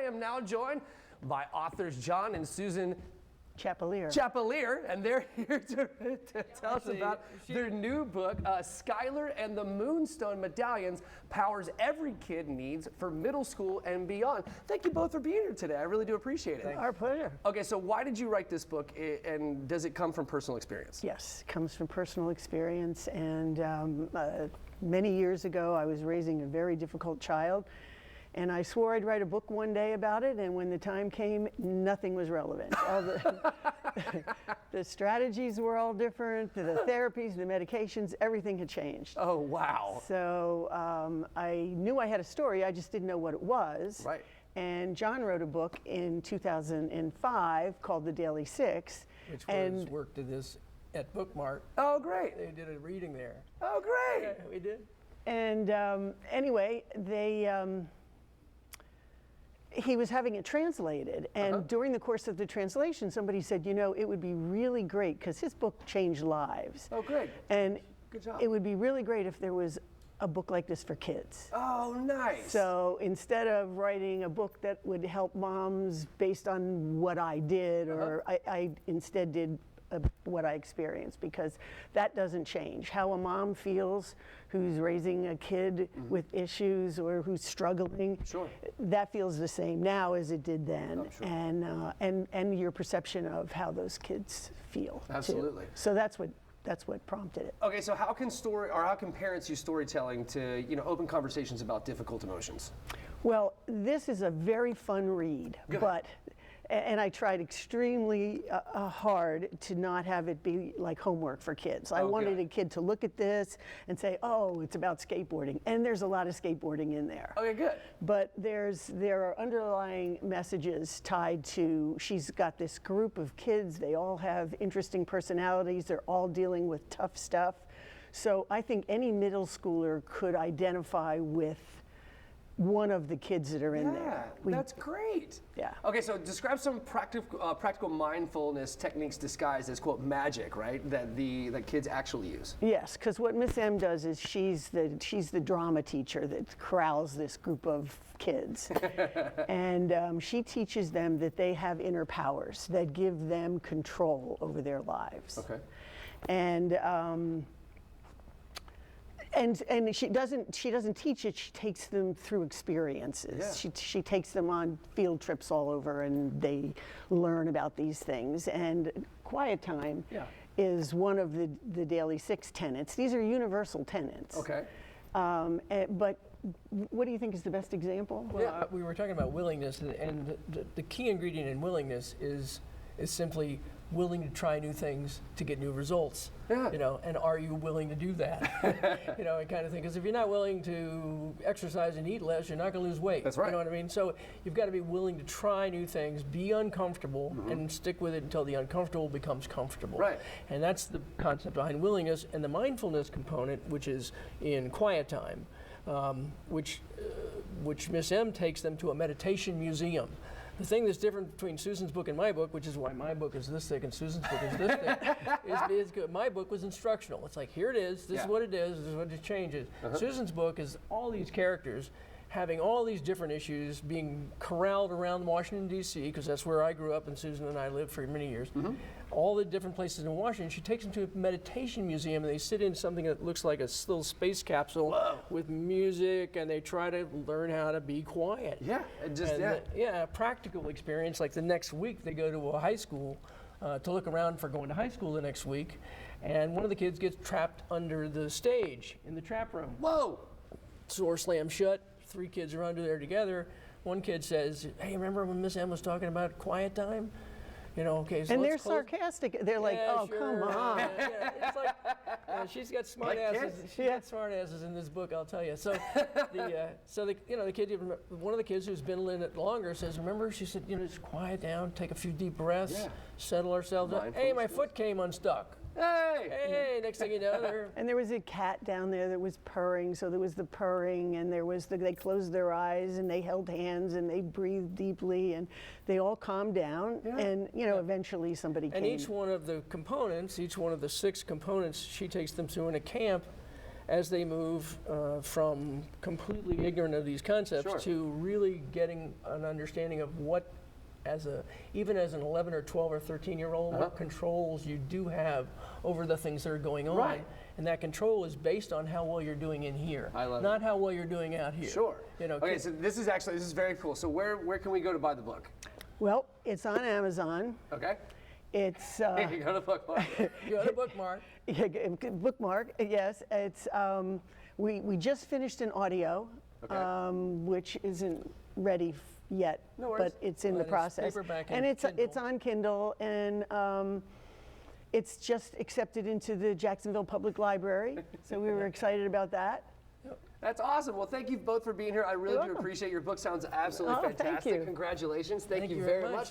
am now joined by authors John and Susan Chapelier, and they're here to tell us about their new book, Skylar and the Moonstone Medallions, Powers Every Kid Needs for Middle School and Beyond. Thank you both for being here today. I really do appreciate it. Our pleasure. Okay, so why did you write this book, and does it come from personal experience? Yes, it comes from personal experience, and many years ago I was raising a very difficult child, and I swore I'd write a book one day about it, and when the time came, nothing was relevant. All the strategies were all different, the therapies, the medications, everything had changed. Oh, wow. So I knew I had a story, I just didn't know what it was. Right. And John wrote a book in 2005 called The Daily Six. Which was worked in this at Bookmart. Oh, great. They did a reading there. Oh, great. Yeah, we did. And anyway, he was having it translated, and during the course of the translation, somebody said, you know, it would be really great, because his book changed lives. Oh, great. And Good job. it would be really great if there was a book like this for kids. Oh, nice. So instead of writing a book that would help moms based on what I did, or I instead did what I experienced, because that doesn't change. How a mom feels who's raising a kid with issues or who's struggling, Sure. that feels the same now as it did then. Oh, sure. And your perception of how those kids feel. Absolutely. Too. So that's what prompted it. Okay, so how can parents use storytelling to, open conversations about difficult emotions? Well, this is a very fun read, and I tried extremely hard to not have it be like homework for kids. I wanted a kid to look at this and say, oh, it's about skateboarding. And there's a lot of skateboarding in there. Okay, good. But there are underlying messages tied to, she's got this group of kids, they all have interesting personalities, they're all dealing with tough stuff. So I think any middle schooler could identify with one of the kids that are in there. That's great. Yeah. Okay, so describe some practical mindfulness techniques disguised as, quote, magic, right? That kids actually use. Yes, because what Miss M does is she's the drama teacher that corrals this group of kids, and she teaches them that they have inner powers that give them control over their lives. Okay. And she doesn't teach it. She takes them through experiences. Yeah. She takes them on field trips all over, and they learn about these things. And quiet time is one of the Daily Six tenets. These are universal tenets. Okay. But what do you think is the best example? Well, we were talking about willingness, and the key ingredient in willingness is simply willing to try new things to get new results. Yeah. And are you willing to do that? And kind of thing. Because if you're not willing to exercise and eat less, you're not going to lose weight. That's right. You know what I mean? So you've got to be willing to try new things, be uncomfortable, and stick with it until the uncomfortable becomes comfortable. Right. And that's the concept behind willingness, and the mindfulness component, which is in quiet time, which Miss M takes them to a meditation museum. The thing that's different between Susan's book and my book, which is why my book is this thick and Susan's book is this thick, is good. My book was instructional. It's like, here it is, this is what it is, this is what it changes. Susan's book is all these characters having all these different issues being corralled around Washington, D.C., because that's where I grew up and Susan and I lived for many years. All the different places in Washington. She takes them to a meditation museum, and they sit in something that looks like a little space capsule with music, and they try to learn how to be quiet. Yeah, a practical experience. Like the next week, they go to a high school to look around for going to high school the next week, and one of the kids gets trapped under the stage in the trap room. Whoa! Door slammed shut. 3 kids are under there together. One kid says, hey, remember when Miss M was talking about quiet time? Okay, so and let's they're close. Sarcastic. They're like, oh, sure. come on. It's like, she's got smart asses. She got smart asses in this book, I'll tell you. So the kid, one of the kids who's been in it longer says, remember, she said, just quiet down, take a few deep breaths, settle ourselves up. Hey, my foot came unstuck. Hey, next thing you know, they're... And there was a cat down there that was purring, so there was the purring, and there was they closed their eyes, and they held hands, and they breathed deeply, and they all calmed down, and, eventually somebody came. And each one of the components, each one of the 6 components, she takes them through in a camp, as they move from completely ignorant of these concepts Sure. to really getting an understanding of what, even as an 11 or 12 or 13-year-old, what controls you do have over the things that are going on. Right. And that control is based on how well you're doing in here, I love not how well you're doing out here. Sure. You know, Okay, so this is very cool. So where can we go to buy the book? Well, it's on Amazon. Okay. It's You go to Bookmark. Go to Bookmark. yeah, bookmark. Yes, it's we just finished an audio, Okay. which isn't ready yet, No worries. but it's in But the it's process. paperback and and it's Kindle. on Kindle, and it's just accepted into the Jacksonville Public Library. So we were excited about that. That's awesome. Well, thank you both for being here. I really You're do welcome. appreciate your book. Sounds absolutely Oh, thank fantastic. you. Congratulations. Thank you very very much. much.